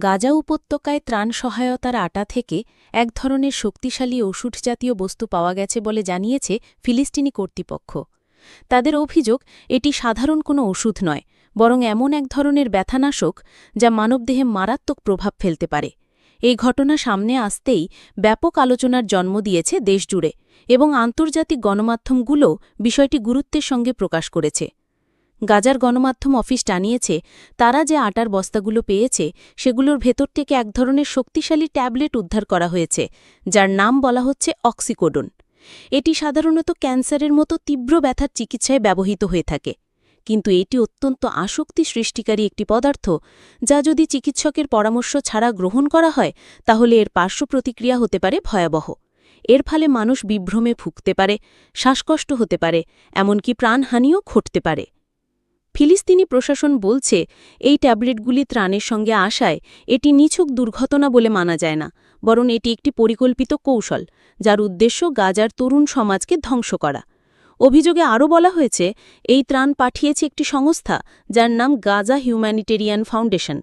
গাজা উপত্যকায় ত্রাণ সহায়তার আটা থেকে এক ধরনের শক্তিশালী ওষুধ জাতীয় বস্তু পাওয়া গেছে বলে জানিয়েছে ফিলিস্তিনি কর্তৃপক্ষ। তাদের অভিযোগ, এটি সাধারণ কোনো ওষুধ নয়, বরং এমন এক ধরনের ব্যথানাশক যা মানবদেহে মারাত্মক প্রভাব ফেলতে পারে। এই ঘটনা সামনে আসতেই ব্যাপক আলোচনার জন্ম দিয়েছে দেশজুড়ে, এবং আন্তর্জাতিক গণমাধ্যমগুলোও বিষয়টি গুরুত্বের সঙ্গে প্রকাশ করেছে। গাজার গণমাধ্যম অফিস জানিয়েছে, তারা যে আটার বস্তাগুলো পেয়েছে সেগুলোর ভেতর থেকে এক ধরনের শক্তিশালী ট্যাবলেট উদ্ধার করা হয়েছে, যার নাম বলা হচ্ছে অক্সিকোডন। এটি সাধারণত ক্যান্সারের মতো তীব্র ব্যথার চিকিৎসায় ব্যবহৃত হয়ে থাকে, কিন্তু এটি অত্যন্ত আসক্তি সৃষ্টিকারী একটি পদার্থ, যা যদি চিকিৎসকের পরামর্শ ছাড়া গ্রহণ করা হয় তাহলে এর পার্শ্ব প্রতিক্রিয়া হতে পারে ভয়াবহ। এর ফলে মানুষ বিভ্রমে ভুগতে পারে, শ্বাসকষ্ট হতে পারে, এমনকি প্রাণহানিও ঘটতে পারে। ফিলিস্তিনি প্রশাসন বলছে, এই ট্যাবলেটগুলি ত্রাণের সঙ্গে আসায় এটি নিছক দুর্ঘটনা বলে মানা যায় না, বরং এটি একটি পরিকল্পিত কৌশল, যার উদ্দেশ্য গাজার তরুণ সমাজকে ধ্বংস করা। অভিযোগে আরও বলা হয়েছে, এই ত্রাণ পাঠিয়েছে একটি সংস্থা যার নাম গাজা হিউম্যানিটেরিয়ান ফাউন্ডেশন।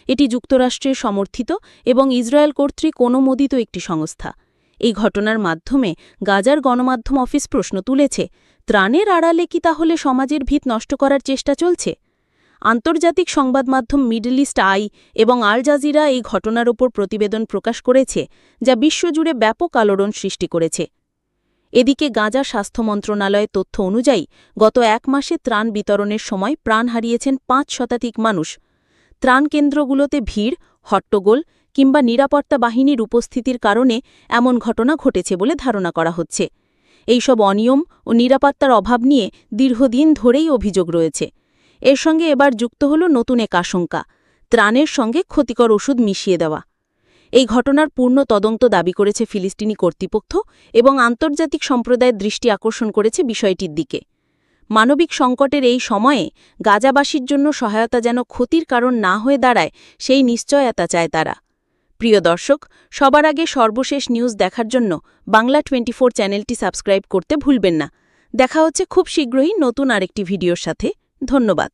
এটি যুক্তরাষ্ট্রের সমর্থিত এবং ইসরায়েল কর্তৃক অনুমোদিত একটি সংস্থা। এই ঘটনার মাধ্যমে গাজার গণমাধ্যম অফিস প্রশ্ন তুলেছে, ত্রাণের আড়ালে কি তাহলে সমাজের ভিত নষ্ট করার চেষ্টা চলছে? আন্তর্জাতিক সংবাদ মাধ্যম মিডল ইস্ট আই এবং আল জাজিরা এই ঘটনার ওপর প্রতিবেদন প্রকাশ করেছে, যা বিশ্বজুড়ে ব্যাপক আলোড়ন সৃষ্টি করেছে। এদিকে গাজা স্বাস্থ্য মন্ত্রণালয়ের তথ্য অনুযায়ী গত এক মাসে ত্রাণ বিতরণের সময় প্রাণ হারিয়েছেন ৫ শতাধিক মানুষ। ত্রাণ কেন্দ্রগুলোতে ভিড়, হট্টগোল কিংবা নিরাপত্তা বাহিনীর উপস্থিতির কারণে এমন ঘটনা ঘটেছে বলে ধারণা করা হচ্ছে। এইসব অনিয়ম ও নিরাপত্তার অভাব নিয়ে দীর্ঘদিন ধরেই অভিযোগ রয়েছে। এর সঙ্গে এবার যুক্ত হল নতুন এক আশঙ্কা, ত্রাণের সঙ্গে ক্ষতিকর ওষুধ মিশিয়ে দেওয়া। এই ঘটনার পূর্ণ তদন্ত দাবি করেছে ফিলিস্তিনি কর্তৃপক্ষ এবং আন্তর্জাতিক সম্প্রদায়ের দৃষ্টি আকর্ষণ করেছে বিষয়টির দিকে। মানবিক সংকটের এই সময়ে গাজাবাসীর জন্য সহায়তা যেন ক্ষতির কারণ না হয়ে দাঁড়ায়, সেই নিশ্চয়তা চায় তারা। প্রিয় দর্শক, সবার আগে সর্বশেষ নিউজ দেখার জন্য বাংলা24 চ্যানেলটি সাবস্ক্রাইব করতে ভুলবেন না। দেখা হচ্ছে খুব শীঘ্রই নতুন আরেকটি ভিডিওর সাথে। ধন্যবাদ।